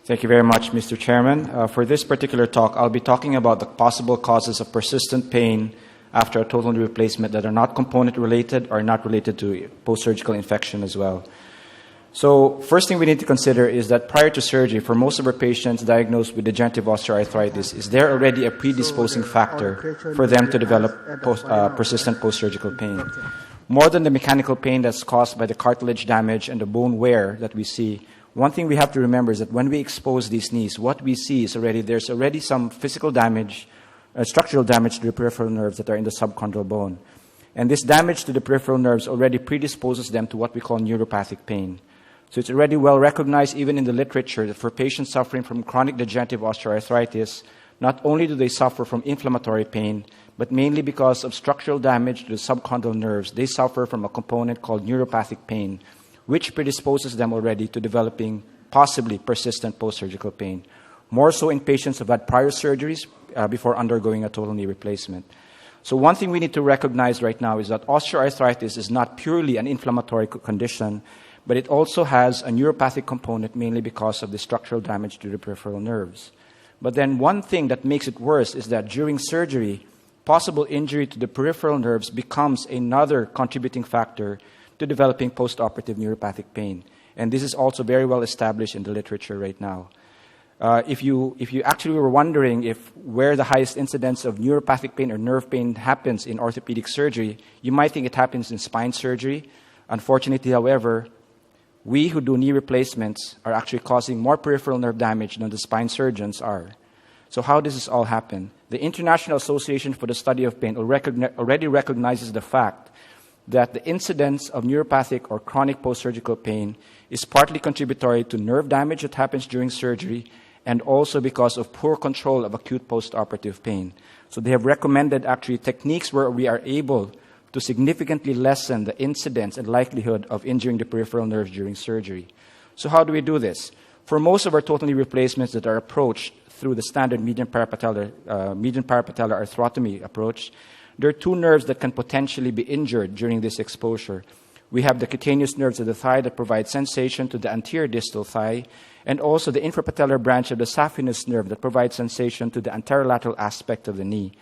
Thank you very much, Mr. Chairman. For this particular talk, I'll be talking about the possible causes of persistent pain after a total knee replacement that are not component-related or not related to post-surgical infection as well. So first thing we need to consider is that prior to surgery, for most of our patients diagnosed with degenerative osteoarthritis, is there already a predisposing factor for them to develop persistent post-surgical pain? More than the mechanical pain that's caused by the cartilage damage and the bone wear that we see, one thing we have to remember is that when we expose these knees, what we see is there's already some physical damage, structural damage to the peripheral nerves that are in the subchondral bone. And this damage to the peripheral nerves already predisposes them to what we call neuropathic pain. So it's already well recognized, even in the literature, that for patients suffering from chronic degenerative osteoarthritis, not only do they suffer from inflammatory pain, but mainly because of structural damage to the subchondral nerves, they suffer from a component called neuropathic pain, which predisposes them already to developing possibly persistent post-surgical pain. More so in patients who have had prior surgeries before undergoing a total knee replacement. So one thing we need to recognize right now is that osteoarthritis is not purely an inflammatory condition, but it also has a neuropathic component, mainly because of the structural damage to the peripheral nerves. But then one thing that makes it worse is that during surgery, possible injury to the peripheral nerves becomes another contributing factor to developing post-operative neuropathic pain. And this is also very well established in the literature right now. If you actually were wondering where the highest incidence of neuropathic pain or nerve pain happens in orthopedic surgery, you might think it happens in spine surgery. Unfortunately, however, we who do knee replacements are actually causing more peripheral nerve damage than the spine surgeons are. So how does this all happen? The International Association for the Study of Pain already recognizes the fact that the incidence of neuropathic or chronic post-surgical pain is partly contributory to nerve damage that happens during surgery and also because of poor control of acute post-operative pain. So they have recommended actually techniques where we are able to significantly lessen the incidence and likelihood of injuring the peripheral nerves during surgery. So how do we do this? For most of our total knee replacements that are approached through the standard median parapatellar arthrotomy approach, there are two nerves that can potentially be injured during this exposure. We have the cutaneous nerves of the thigh that provide sensation to the anterior distal thigh, and also the infrapatellar branch of the saphenous nerve that provides sensation to the anterolateral aspect of the knee.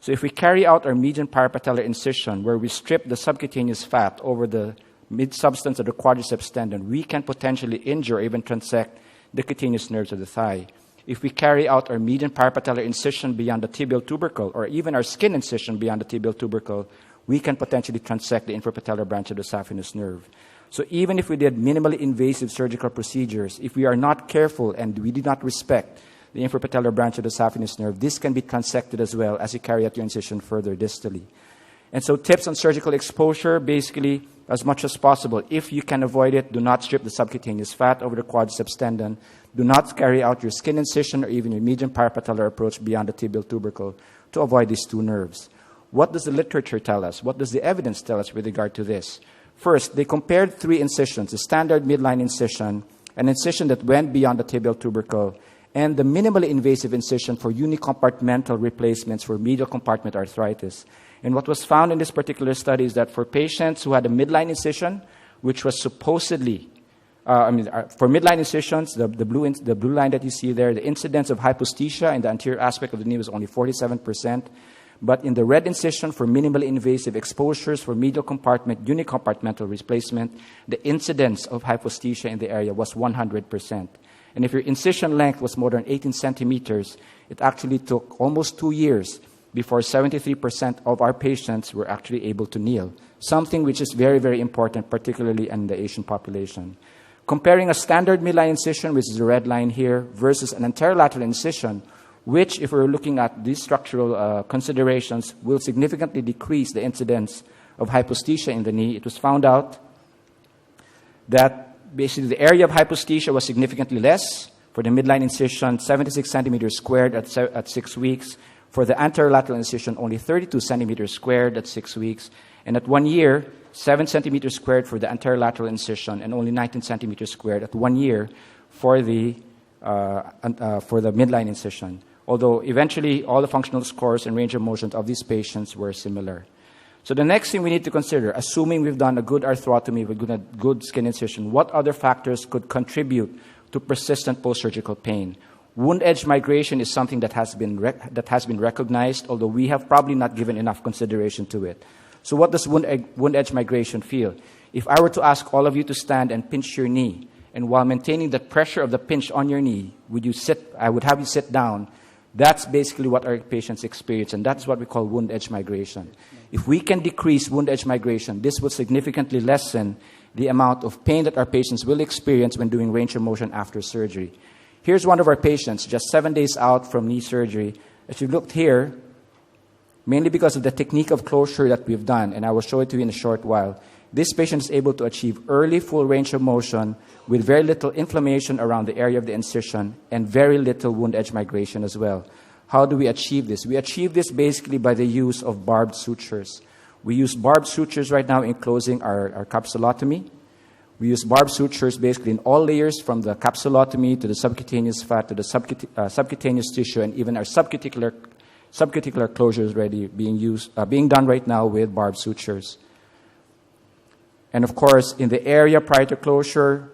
So if we carry out our median parapatellar incision, where we strip the subcutaneous fat over the mid-substance of the quadriceps tendon, we can potentially injure or even transect the cutaneous nerves of the thigh. If we carry out our median parapatellar incision beyond the tibial tubercle, or even our skin incision beyond the tibial tubercle, we can potentially transect the infrapatellar branch of the saphenous nerve. So even if we did minimally invasive surgical procedures, if we are not careful and we do not respect the infrapatellar branch of the saphenous nerve, this can be transected as well as you carry out your incision further distally. And so tips on surgical exposure, basically, as much as possible. If you can avoid it, do not strip the subcutaneous fat over the quadriceps tendon. Do not carry out your skin incision or even your median parapatellar approach beyond the tibial tubercle to avoid these two nerves. What does the literature tell us? What does the evidence tell us with regard to this? First, they compared three incisions, the standard midline incision, an incision that went beyond the tibial tubercle, and the minimally invasive incision for unicompartmental replacements for medial compartment arthritis. And what was found in this particular study is that for patients who had a midline incision, which was supposedly, for midline incisions, the blue line that you see there, the incidence of hyposthesia in the anterior aspect of the knee was only 47%. But in the red incision for minimally invasive exposures for medial compartment, unicompartmental replacement, the incidence of hyposthesia in the area was 100%. And if your incision length was more than 18 centimeters, it actually took almost 2 years before 73% of our patients were actually able to kneel, something which is very, very important, particularly in the Asian population. Comparing a standard midline incision, which is the red line here, versus an anterolateral incision, which, if we're looking at these structural considerations, will significantly decrease the incidence of hyposthesia in the knee, it was found out that basically the area of hyposthesia was significantly less. For the midline incision, 76 centimeters squared at 6 weeks. For the anterolateral incision, only 32 centimeters squared at 6 weeks. And at 1 year, 7 centimeters squared for the anterolateral incision and only 19 centimeters squared at 1 year for the midline incision. Although eventually all the functional scores and range of motions of these patients were similar. So the next thing we need to consider, assuming we've done a good arthrotomy with good skin incision, what other factors could contribute to persistent post-surgical pain. Wound edge migration is something that has been recognized, although we have probably not given enough consideration to it. So what does wound edge migration feel? If I were to ask all of you to stand and pinch your knee, and while maintaining the pressure of the pinch on your knee, I would have you sit down. That's basically what our patients experience, and that's what we call wound edge migration. If we can decrease wound edge migration, this will significantly lessen the amount of pain that our patients will experience when doing range of motion after surgery. Here's one of our patients, just 7 days out from knee surgery. As you looked here, mainly because of the technique of closure that we've done, and I will show it to you in a short while, this patient is able to achieve early full range of motion with very little inflammation around the area of the incision and very little wound edge migration as well. How do we achieve this? We achieve this basically by the use of barbed sutures. We use barbed sutures right now in closing our capsulotomy. We use barbed sutures basically in all layers, from the capsulotomy to the subcutaneous fat to the subcutaneous tissue, and even our subcuticular closures already being done right now with barbed sutures. And of course, in the area prior to closure,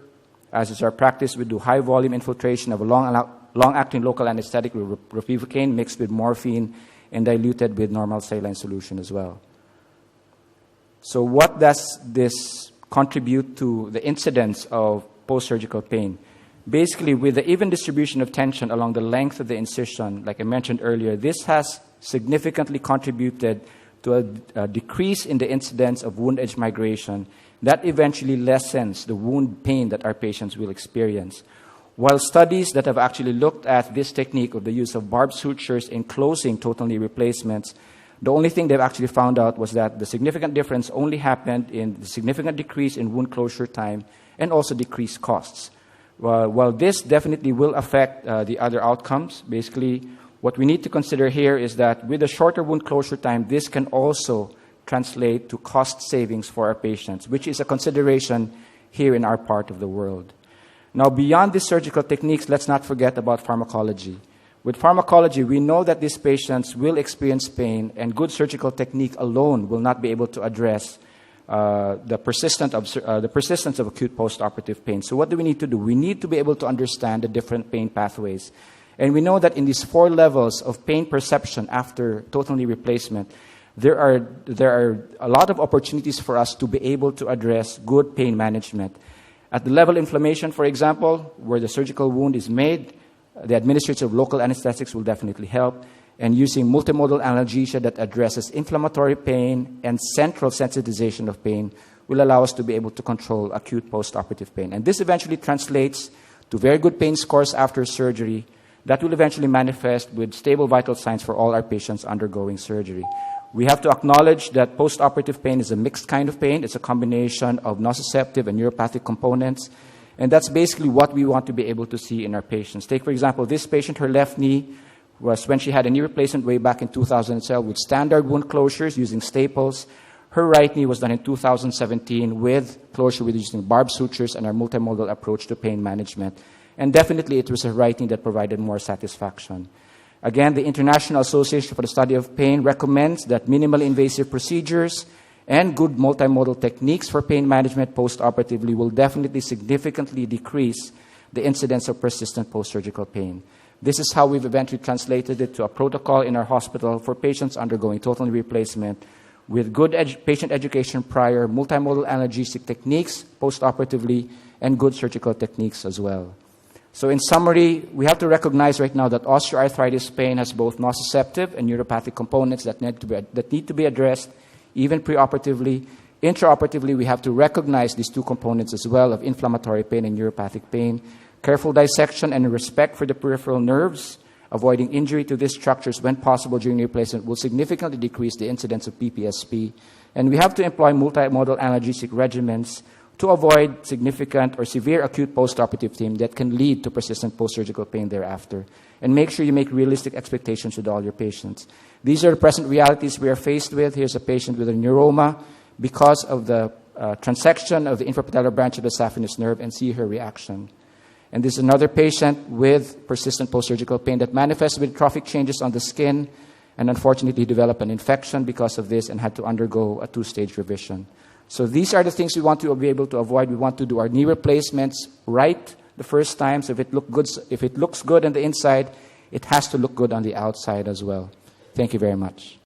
as is our practice, we do high volume infiltration of a long-acting local anesthetic with ropivacaine mixed with morphine and diluted with normal saline solution as well. So what does this contribute to the incidence of post-surgical pain? Basically, with the even distribution of tension along the length of the incision, like I mentioned earlier, this has significantly contributed to a decrease in the incidence of wound edge migration that eventually lessens the wound pain that our patients will experience. While studies that have actually looked at this technique of the use of barbed sutures in closing total knee replacements, the only thing they've actually found out was that the significant difference only happened in the significant decrease in wound closure time and also decreased costs. While this definitely will affect the other outcomes, basically what we need to consider here is that with a shorter wound closure time, this can also translate to cost savings for our patients, which is a consideration here in our part of the world. Now, beyond these surgical techniques, let's not forget about pharmacology. With pharmacology, we know that these patients will experience pain, and good surgical technique alone will not be able to address the persistence of acute postoperative pain. So what do we need to do? We need to be able to understand the different pain pathways. And we know that in these 4 levels of pain perception after total knee replacement, there are a lot of opportunities for us to be able to address good pain management. At the level of inflammation, for example, where the surgical wound is made, the administration of local anesthetics will definitely help. And using multimodal analgesia that addresses inflammatory pain and central sensitization of pain will allow us to be able to control acute postoperative pain. And this eventually translates to very good pain scores after surgery that will eventually manifest with stable vital signs for all our patients undergoing surgery. We have to acknowledge that postoperative pain is a mixed kind of pain. It's a combination of nociceptive and neuropathic components. And that's basically what we want to be able to see in our patients. Take, for example, this patient, her left knee was when she had a knee replacement way back in 2012 with standard wound closures using staples. Her right knee was done in 2017 with closure with using barbed sutures and our multimodal approach to pain management. And definitely it was her right knee that provided more satisfaction. Again, the International Association for the Study of Pain recommends that minimally invasive procedures and good multimodal techniques for pain management postoperatively will definitely significantly decrease the incidence of persistent post-surgical pain. This is how we've eventually translated it to a protocol in our hospital for patients undergoing total knee replacement with good patient education prior, multimodal analgesic techniques postoperatively, and good surgical techniques as well. So in summary, we have to recognize right now that osteoarthritis pain has both nociceptive and neuropathic components that need to be addressed even preoperatively. Intraoperatively, we have to recognize these 2 components as well of inflammatory pain and neuropathic pain. Careful dissection and respect for the peripheral nerves, avoiding injury to these structures when possible during replacement will significantly decrease the incidence of PPSP. And we have to employ multimodal analgesic regimens to avoid significant or severe acute postoperative pain that can lead to persistent post-surgical pain thereafter. And make sure you make realistic expectations with all your patients. These are the present realities we are faced with. Here's a patient with a neuroma because of the transection of the infrapatellar branch of the saphenous nerve, and see her reaction. And this is another patient with persistent post-surgical pain that manifests with trophic changes on the skin, and unfortunately developed an infection because of this and had to undergo a 2-stage revision. So these are the things we want to be able to avoid. We want to do our knee replacements right the first time. So if it looks good on the inside, it has to look good on the outside as well. Thank you very much.